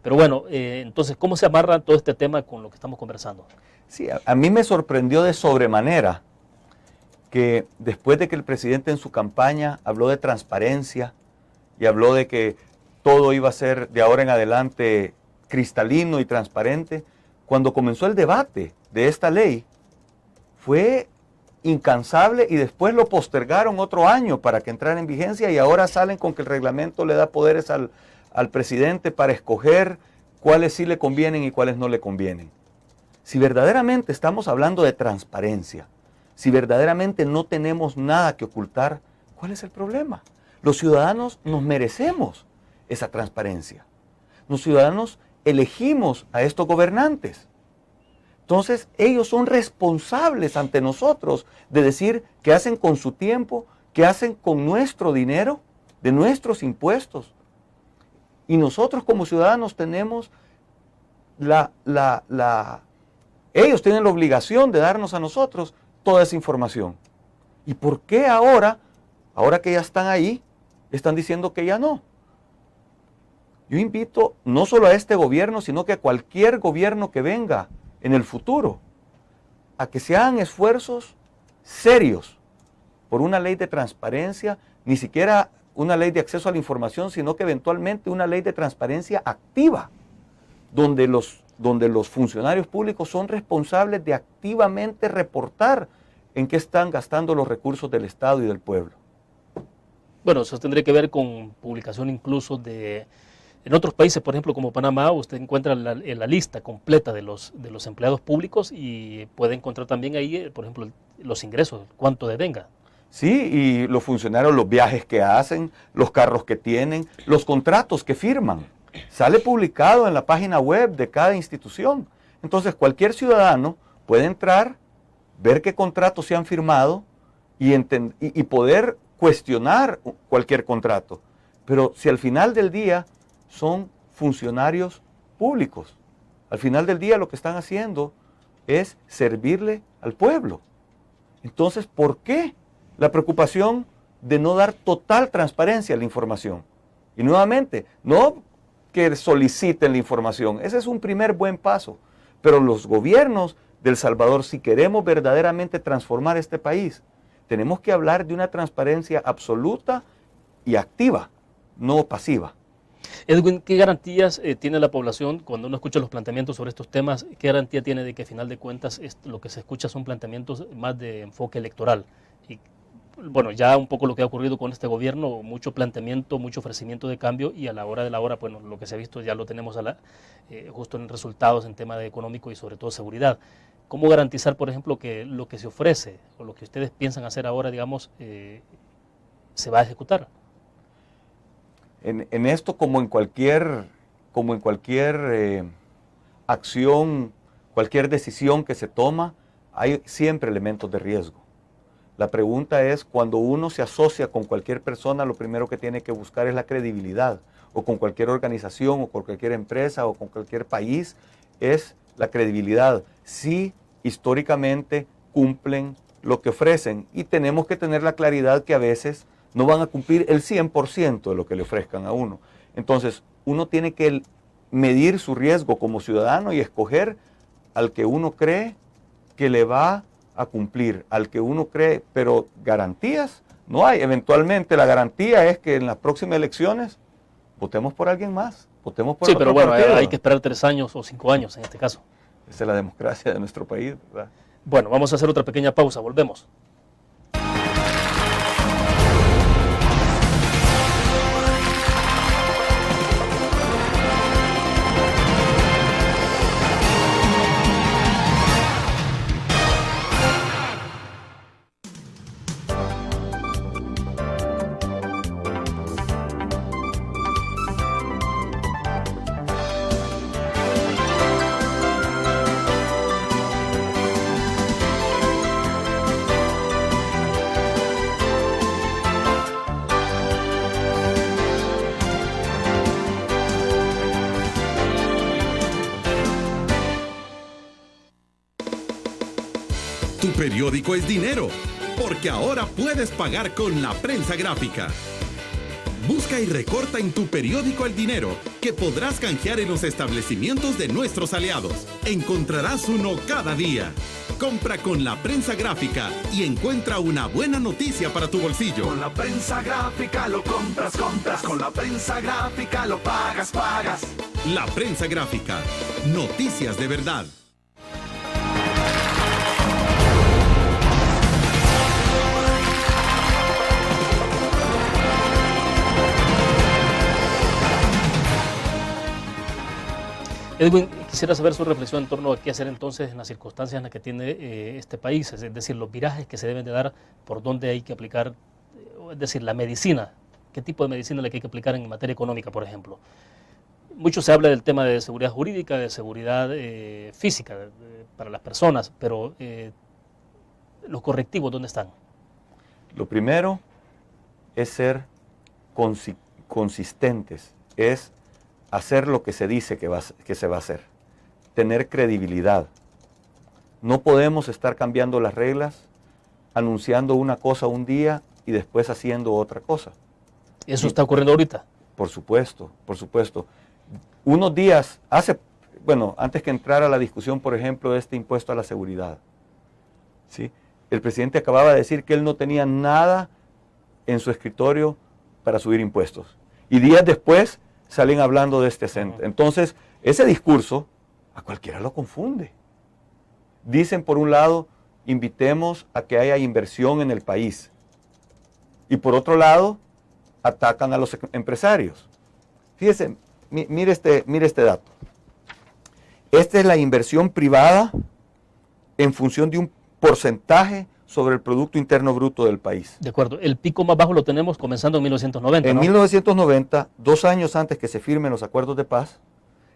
Pero bueno, entonces, ¿cómo se amarra todo este tema con lo que estamos conversando? Sí, a mí me sorprendió de sobremanera que después de que el presidente en su campaña habló de transparencia y habló de que todo iba a ser de ahora en adelante cristalino y transparente. Cuando comenzó el debate de esta ley, fue incansable y después lo postergaron otro año para que entrara en vigencia y ahora salen con que el reglamento le da poderes al presidente para escoger cuáles sí le convienen y cuáles no le convienen. Si verdaderamente estamos hablando de transparencia, si verdaderamente no tenemos nada que ocultar, ¿cuál es el problema? Los ciudadanos nos merecemos esa transparencia. Los ciudadanos elegimos a estos gobernantes. Entonces, ellos son responsables ante nosotros de decir qué hacen con su tiempo, qué hacen con nuestro dinero, de nuestros impuestos. Y nosotros como ciudadanos tenemos ellos tienen la obligación de darnos a nosotros toda esa información. ¿Y por qué ahora que ya están ahí, están diciendo que ya no? Yo invito no solo a este gobierno, sino que a cualquier gobierno que venga en el futuro, a que se hagan esfuerzos serios por una ley de transparencia, ni siquiera una ley de acceso a la información, sino que eventualmente una ley de transparencia activa, donde los funcionarios públicos son responsables de activamente reportar en qué están gastando los recursos del Estado y del pueblo. Bueno, eso tendría que ver con publicación incluso de... En otros países, por ejemplo, como Panamá, usted encuentra la lista completa de los empleados públicos y puede encontrar también ahí, por ejemplo, los ingresos, cuánto devenga. Sí, y los funcionarios, los viajes que hacen, los carros que tienen, los contratos que firman. Sale publicado en la página web de cada institución. Entonces, cualquier ciudadano puede entrar, ver qué contratos se han firmado y poder cuestionar cualquier contrato. Pero si al final del día son funcionarios públicos, al final del día lo que están haciendo es servirle al pueblo. Entonces, ¿por qué la preocupación de no dar total transparencia a la información? Y nuevamente, no que soliciten la información, ese es un primer buen paso, pero los gobiernos de El Salvador, si queremos verdaderamente transformar este país, tenemos que hablar de una transparencia absoluta y activa, no pasiva. Edwin, ¿qué garantías tiene la población cuando uno escucha los planteamientos sobre estos temas? ¿Qué garantía tiene de que, a final de cuentas, lo que se escucha son planteamientos más de enfoque electoral? Y bueno, ya un poco lo que ha ocurrido con este gobierno, mucho planteamiento, mucho ofrecimiento de cambio, y a la hora de la hora, bueno, lo que se ha visto ya lo tenemos justo en resultados en tema de económico y sobre todo seguridad. ¿Cómo garantizar, por ejemplo, que lo que se ofrece o lo que ustedes piensan hacer ahora, digamos, se va a ejecutar? En esto, como en cualquier acción, cualquier decisión que se toma, hay siempre elementos de riesgo. La pregunta es, cuando uno se asocia con cualquier persona, lo primero que tiene que buscar es la credibilidad, o con cualquier organización, o con cualquier empresa, o con cualquier país, es la credibilidad. Si históricamente cumplen lo que ofrecen, y tenemos que tener la claridad que a veces no van a cumplir el 100% de lo que le ofrezcan a uno. Entonces, uno tiene que medir su riesgo como ciudadano y escoger al que uno cree que le va a cumplir, al que uno cree, pero garantías no hay. Eventualmente la garantía es que en las próximas elecciones votemos por alguien más, votemos por otro pero bueno, partido. hay que esperar 3 años o 5 años en este caso. Esa es la democracia de nuestro país, ¿verdad? Bueno, vamos a hacer otra pequeña pausa, volvemos. Tu periódico es dinero, porque ahora puedes pagar con la prensa gráfica. Busca y recorta en tu periódico el dinero, que podrás canjear en los establecimientos de nuestros aliados. Encontrarás uno cada día. Compra con la prensa gráfica y encuentra una buena noticia para tu bolsillo. Con la prensa gráfica lo compras. Con la prensa gráfica lo pagas. La Prensa Gráfica. Noticias de verdad. Edwin, quisiera saber su reflexión en torno a qué hacer entonces en las circunstancias en las que tiene este país, es decir, los virajes que se deben de dar, por dónde hay que aplicar, es decir, la medicina, qué tipo de medicina le hay que aplicar en materia económica, por ejemplo. Mucho se habla del tema de seguridad jurídica, de seguridad física para las personas, pero los correctivos, ¿dónde están? Lo primero es ser consistentes, es hacer lo que se dice que se va a hacer, tener credibilidad. No podemos estar cambiando las reglas, anunciando una cosa un día y después haciendo otra cosa. ¿Eso está ocurriendo ahorita? Por supuesto, por supuesto. Unos días, antes que entrar a la discusión, por ejemplo, de este impuesto a la seguridad, ¿sí? El presidente acababa de decir que él no tenía nada en su escritorio para subir impuestos. Y días después salen hablando de este centro. Entonces, ese discurso a cualquiera lo confunde. Dicen, por un lado, invitemos a que haya inversión en el país. Y por otro lado, atacan a los empresarios. Fíjese, mire este dato. Esta es la inversión privada en función de un porcentaje sobre el Producto Interno Bruto del país. De acuerdo. El pico más bajo lo tenemos comenzando en 1990, En ¿no? 1990, 2 años antes que se firmen los acuerdos de paz,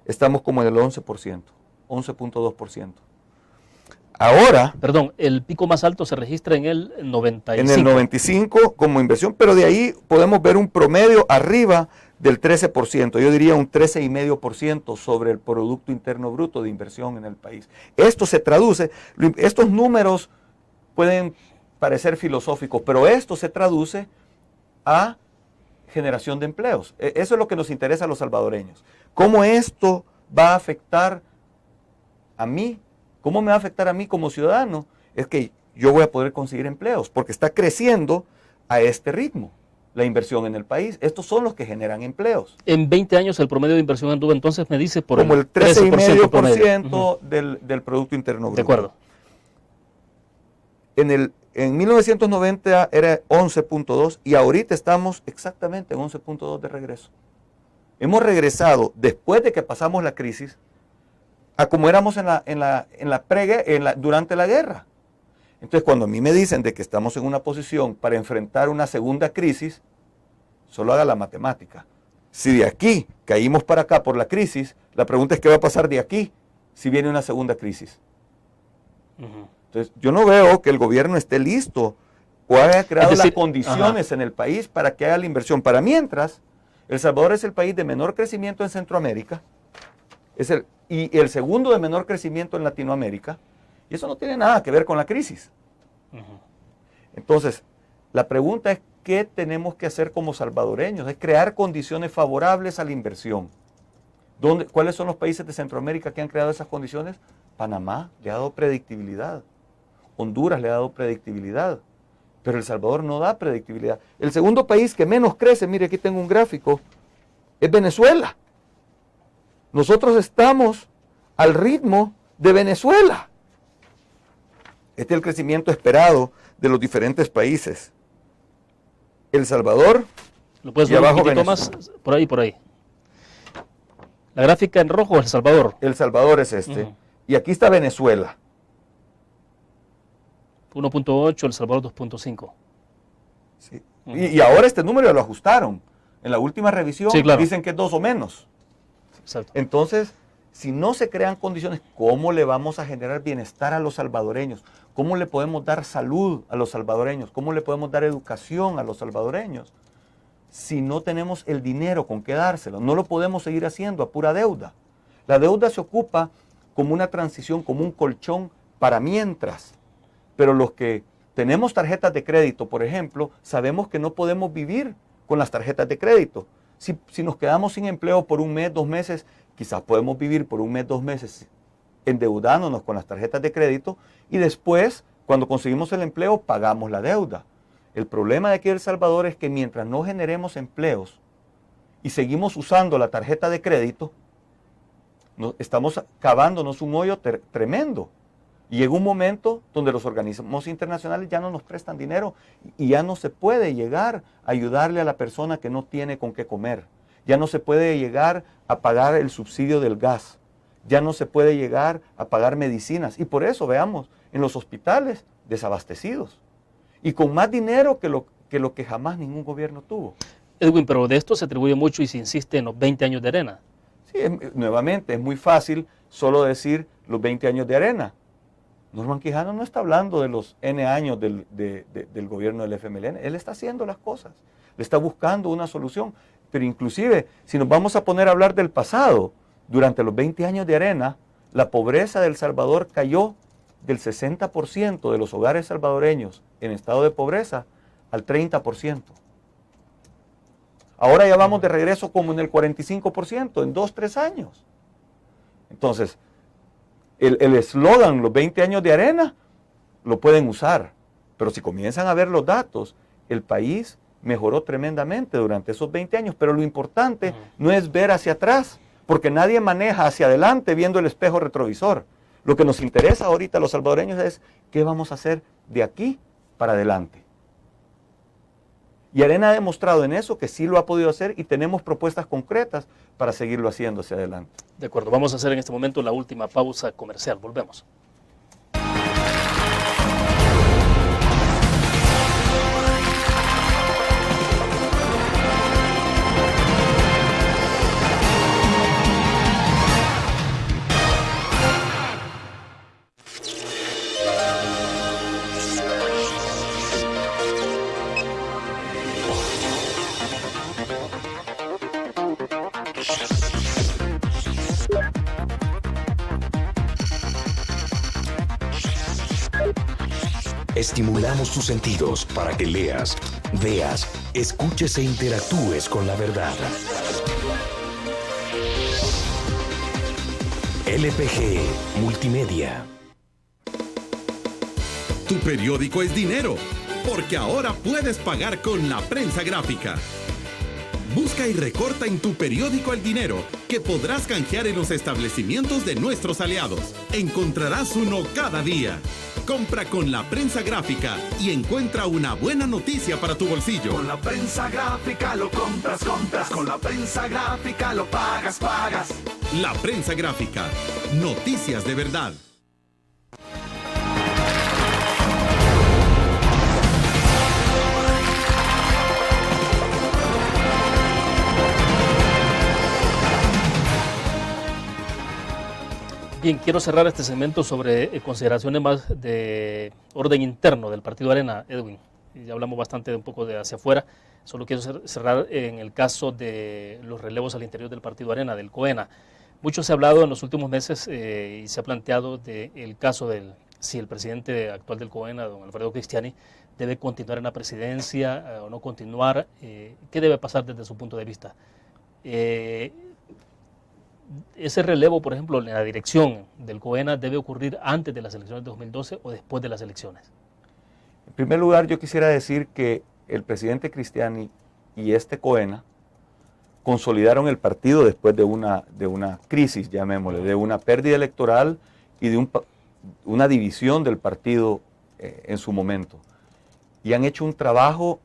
estamos como en el 11%, 11.2%. Ahora... Perdón, el pico más alto se registra en el 95. En el 95 como inversión, pero de ahí podemos ver un promedio arriba del 13%, yo diría un 13,5% sobre el Producto Interno Bruto de inversión en el país. Esto se traduce, estos números pueden parecer filosóficos, pero esto se traduce a generación de empleos. Eso es lo que nos interesa a los salvadoreños. ¿Cómo esto va a afectar a mí? ¿Cómo me va a afectar a mí como ciudadano? Es que yo voy a poder conseguir empleos, porque está creciendo a este ritmo la inversión en el país. Estos son los que generan empleos. En 20 años el promedio de inversión anduvo entonces, me dice, por como el 13,5% promedio. del Producto Interno Bruto. De acuerdo. En 1990 era 11.2 y ahorita estamos exactamente en 11.2 de regreso. Hemos regresado, después de que pasamos la crisis, a como éramos durante la guerra. Entonces, cuando a mí me dicen de que estamos en una posición para enfrentar una segunda crisis, solo haga la matemática. Si de aquí caímos para acá por la crisis, la pregunta es qué va a pasar de aquí si viene una segunda crisis. Entonces, yo no veo que el gobierno esté listo o haya creado las condiciones en el país para que haga la inversión. Para mientras, El Salvador es el país de menor crecimiento en Centroamérica, y el segundo de menor crecimiento en Latinoamérica, y eso no tiene nada que ver con la crisis. Entonces, la pregunta es, ¿qué tenemos que hacer como salvadoreños? Es crear condiciones favorables a la inversión. ¿Cuáles son los países de Centroamérica que han creado esas condiciones? Panamá le ha dado predictibilidad. Honduras le ha dado predictibilidad. Pero El Salvador no da predictibilidad. El segundo país que menos crece, mire, aquí tengo un gráfico, es Venezuela. Nosotros estamos al ritmo de Venezuela. Este es el crecimiento esperado de los diferentes países. El Salvador, ¿lo puedes y ver abajo un poquito Venezuela. más? Por ahí. La gráfica en rojo es El Salvador. El Salvador es este. Y aquí está Venezuela. 1.8, El Salvador 2.5. Sí. Y ahora este número lo ajustaron. En la última revisión Sí, claro. dicen que es 2 o menos. Exacto. Entonces, si no se crean condiciones, ¿cómo le vamos a generar bienestar a los salvadoreños? ¿Cómo le podemos dar salud a los salvadoreños? ¿Cómo le podemos dar educación a los salvadoreños? Si no tenemos el dinero con qué dárselo, no lo podemos seguir haciendo a pura deuda. La deuda se ocupa como una transición, como un colchón para mientras. Pero los que tenemos tarjetas de crédito, por ejemplo, sabemos que no podemos vivir con las tarjetas de crédito. Si nos quedamos sin empleo por 1 mes, 2 meses, quizás podemos vivir por 1 mes, 2 meses endeudándonos con las tarjetas de crédito y después, cuando conseguimos el empleo, pagamos la deuda. El problema de aquí en El Salvador es que mientras no generemos empleos y seguimos usando la tarjeta de crédito, estamos cavándonos un hoyo tremendo. Y llega un momento donde los organismos internacionales ya no nos prestan dinero y ya no se puede llegar a ayudarle a la persona que no tiene con qué comer. Ya no se puede llegar a pagar el subsidio del gas. Ya no se puede llegar a pagar medicinas. Y por eso, veamos, en los hospitales desabastecidos. Y con más dinero que lo que jamás ningún gobierno tuvo. Edwin, pero de esto se atribuye mucho y se insiste en los 20 años de Arena. Sí, nuevamente, es muy fácil solo decir los 20 años de Arena. Norman Quijano no está hablando de los N años del gobierno del FMLN. Él está haciendo las cosas. Le está buscando una solución. Pero inclusive, si nos vamos a poner a hablar del pasado, durante los 20 años de Arena, la pobreza de El Salvador cayó del 60% de los hogares salvadoreños en estado de pobreza al 30%. Ahora ya vamos de regreso como en el 45%, en 2-3 años. Entonces, el eslogan, los 20 años de Arena, lo pueden usar. Pero si comienzan a ver los datos, el país mejoró tremendamente durante esos 20 años. Pero lo importante no es ver hacia atrás, porque nadie maneja hacia adelante viendo el espejo retrovisor. Lo que nos interesa ahorita a los salvadoreños es qué vamos a hacer de aquí para adelante. Y Arena ha demostrado en eso que sí lo ha podido hacer y tenemos propuestas concretas para seguirlo haciendo hacia adelante. De acuerdo, vamos a hacer en este momento la última pausa comercial. Volvemos. Estimulamos tus sentidos para que leas, veas, escuches e interactúes con la verdad. LPG Multimedia. Tu periódico es dinero, porque ahora puedes pagar con la prensa gráfica. Busca y recorta en tu periódico el dinero que podrás canjear en los establecimientos de nuestros aliados. Encontrarás uno cada día. Compra con la prensa gráfica y encuentra una buena noticia para tu bolsillo. Con la prensa gráfica lo compras. Con la prensa gráfica lo pagas. La prensa gráfica. Noticias de verdad. Bien, quiero cerrar este segmento sobre consideraciones más de orden interno del Partido Arena, Edwin. Ya hablamos bastante de un poco de hacia afuera. Solo quiero cerrar en el caso de los relevos al interior del Partido Arena, del COENA. Mucho se ha hablado en los últimos meses y se ha planteado el caso de si el presidente actual del COENA, don Alfredo Cristiani, debe continuar en la presidencia o no continuar. ¿Qué debe pasar desde su punto de vista? Ese relevo, por ejemplo, en la dirección del COENA, ¿debe ocurrir antes de las elecciones de 2012 o después de las elecciones? En primer lugar, yo quisiera decir que el presidente Cristiani y este COENA consolidaron el partido después de una crisis, llamémosle, de una pérdida electoral y de una división del partido en su momento. Y han hecho un trabajo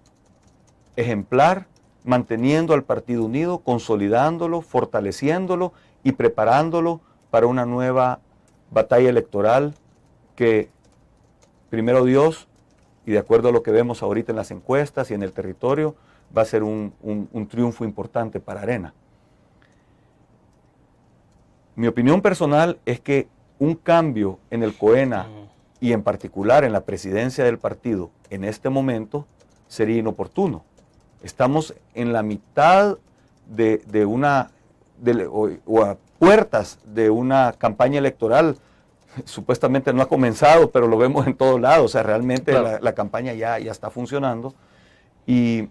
ejemplar, manteniendo al partido unido, consolidándolo, fortaleciéndolo y preparándolo para una nueva batalla electoral que, primero Dios, y de acuerdo a lo que vemos ahorita en las encuestas y en el territorio, va a ser un triunfo importante para Arena. Mi opinión personal es que un cambio en el COENA y en particular en la presidencia del partido en este momento sería inoportuno. Estamos en la mitad o a puertas de una campaña electoral. Supuestamente no ha comenzado, pero lo vemos en todos lados. O sea, realmente claro, la campaña ya está funcionando y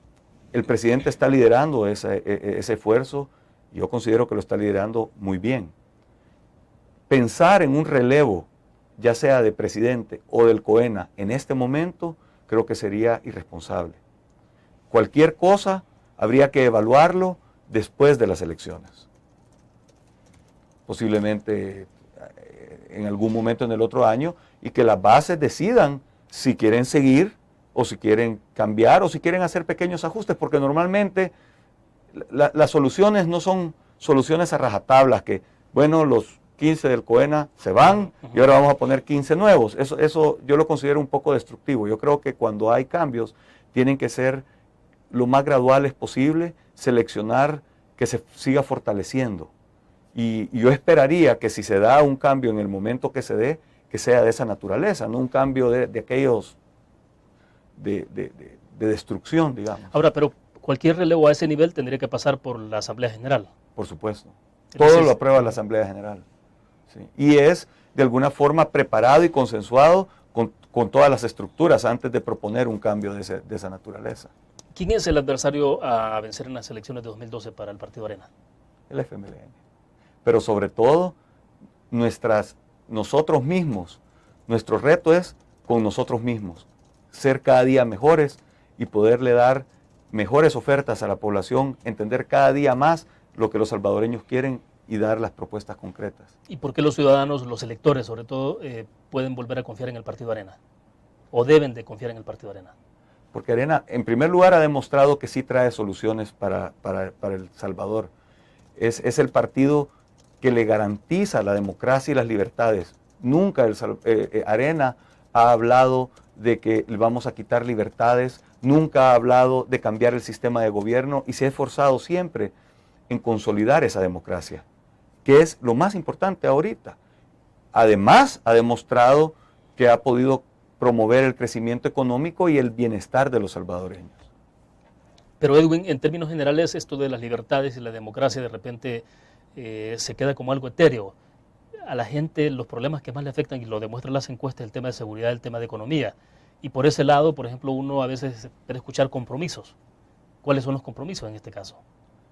el presidente está liderando ese esfuerzo. Yo considero que lo está liderando muy bien. Pensar en un relevo, ya sea de presidente o del COENA, en este momento, creo que sería irresponsable. Cualquier cosa habría que evaluarlo después de las elecciones. posiblemente en algún momento en el otro año, y que las bases decidan si quieren seguir o si quieren cambiar o si quieren hacer pequeños ajustes, porque normalmente las soluciones no son soluciones a rajatablas, que bueno, los 15 del COENA se van y ahora vamos a poner 15 nuevos. Eso yo lo considero un poco destructivo. Yo creo que cuando hay cambios tienen que ser lo más graduales posible, seleccionar que se siga fortaleciendo. Y yo esperaría que si se da un cambio en el momento que se dé, que sea de esa naturaleza, no un cambio de aquellos de destrucción, digamos. Ahora, pero cualquier relevo a ese nivel tendría que pasar por la Asamblea General. Por supuesto. Todo lo aprueba la Asamblea General. ¿Sí? Y es de alguna forma preparado y consensuado con todas las estructuras antes de proponer un cambio de esa naturaleza. ¿Quién es el adversario a vencer en las elecciones de 2012 para el Partido Arena? El FMLN. Pero sobre todo, nosotros mismos, nuestro reto es con nosotros mismos, ser cada día mejores y poderle dar mejores ofertas a la población, entender cada día más lo que los salvadoreños quieren y dar las propuestas concretas. ¿Y por qué los ciudadanos, los electores sobre todo, pueden volver a confiar en el Partido Arena? ¿O deben de confiar en el Partido Arena? Porque Arena, en primer lugar, ha demostrado que sí trae soluciones para El Salvador. Es el partido que le garantiza la democracia y las libertades. Nunca Arena ha hablado de que le vamos a quitar libertades, nunca ha hablado de cambiar el sistema de gobierno y se ha esforzado siempre en consolidar esa democracia, que es lo más importante ahorita. Además, ha demostrado que ha podido promover el crecimiento económico y el bienestar de los salvadoreños. Pero Edwin, en términos generales, esto de las libertades y la democracia de repente se queda como algo etéreo. A la gente los problemas que más le afectan, y lo demuestran las encuestas, el tema de seguridad, el tema de economía. Y por ese lado, por ejemplo, uno a veces puede escuchar compromisos. ¿Cuáles son los compromisos en este caso?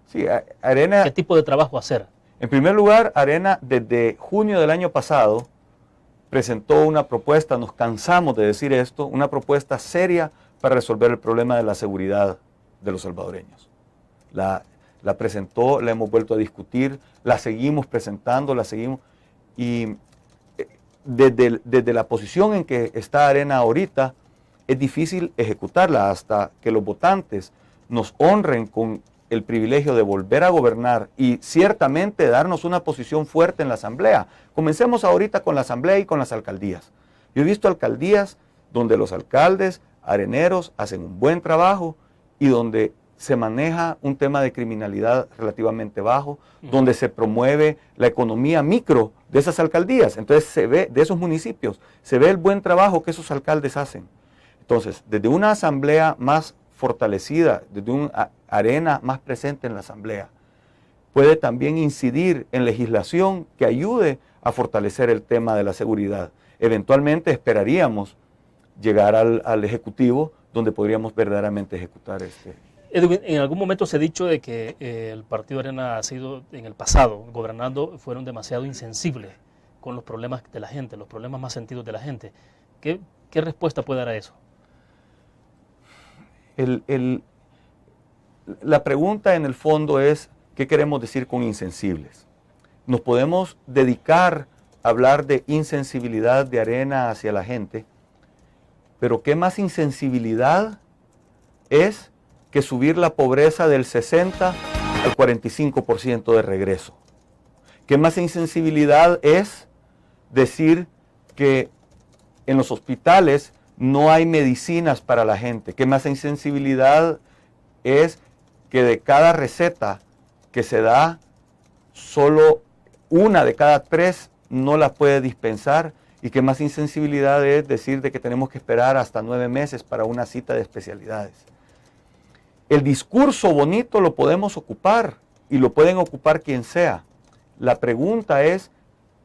Sí, Arena... ¿Qué tipo de trabajo hacer? En primer lugar, Arena, desde junio del año pasado, presentó una propuesta, nos cansamos de decir esto, una propuesta seria para resolver el problema de la seguridad de los salvadoreños. La presentó, la hemos vuelto a discutir, la seguimos presentando, y desde la posición en que está Arena ahorita, es difícil ejecutarla hasta que los votantes nos honren con el privilegio de volver a gobernar y ciertamente darnos una posición fuerte en la Asamblea. Comencemos ahorita con la Asamblea y con las alcaldías. Yo he visto alcaldías donde los alcaldes areneros hacen un buen trabajo y donde se maneja un tema de criminalidad relativamente bajo, donde se promueve la economía micro de esas alcaldías. Entonces se ve, de esos municipios, se ve el buen trabajo que esos alcaldes hacen. Entonces, desde una asamblea más fortalecida, desde una Arena más presente en la asamblea, puede también incidir en legislación que ayude a fortalecer el tema de la seguridad. Eventualmente esperaríamos llegar al Ejecutivo, donde podríamos verdaderamente ejecutar Edwin, en algún momento se ha dicho de que el Partido Arena ha sido, en el pasado, gobernando, fueron demasiado insensibles con los problemas de la gente, los problemas más sentidos de la gente. ¿Qué respuesta puede dar a eso? La pregunta en el fondo es, ¿qué queremos decir con insensibles? Nos podemos dedicar a hablar de insensibilidad de Arena hacia la gente, pero ¿qué más insensibilidad es que subir la pobreza del 60 al 45% de regreso? ¿Qué más insensibilidad es decir que en los hospitales no hay medicinas para la gente? ¿Qué más insensibilidad es que de cada receta que se da, solo una de cada 3 no la puede dispensar? ¿Y qué más insensibilidad es decir de que tenemos que esperar hasta 9 meses para una cita de especialidades? El discurso bonito lo podemos ocupar y lo pueden ocupar quien sea. La pregunta es,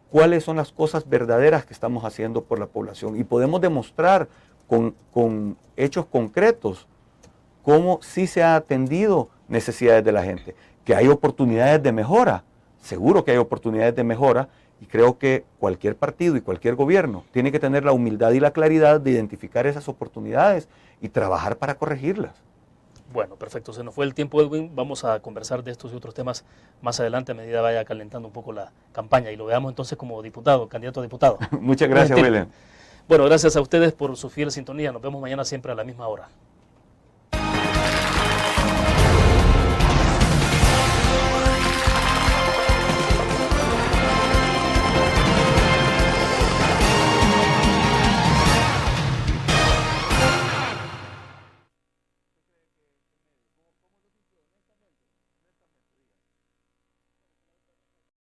¿cuáles son las cosas verdaderas que estamos haciendo por la población? Y podemos demostrar con hechos concretos cómo sí se ha atendido necesidades de la gente. Que hay oportunidades de mejora, seguro que hay oportunidades de mejora, y creo que cualquier partido y cualquier gobierno tiene que tener la humildad y la claridad de identificar esas oportunidades y trabajar para corregirlas. Bueno, perfecto. Se nos fue el tiempo, Edwin. Vamos a conversar de estos y otros temas más adelante a medida vaya calentando un poco la campaña y lo veamos entonces como diputado, candidato a diputado. Muchas gracias, William. Bueno, gracias a ustedes por su fiel sintonía. Nos vemos mañana siempre a la misma hora.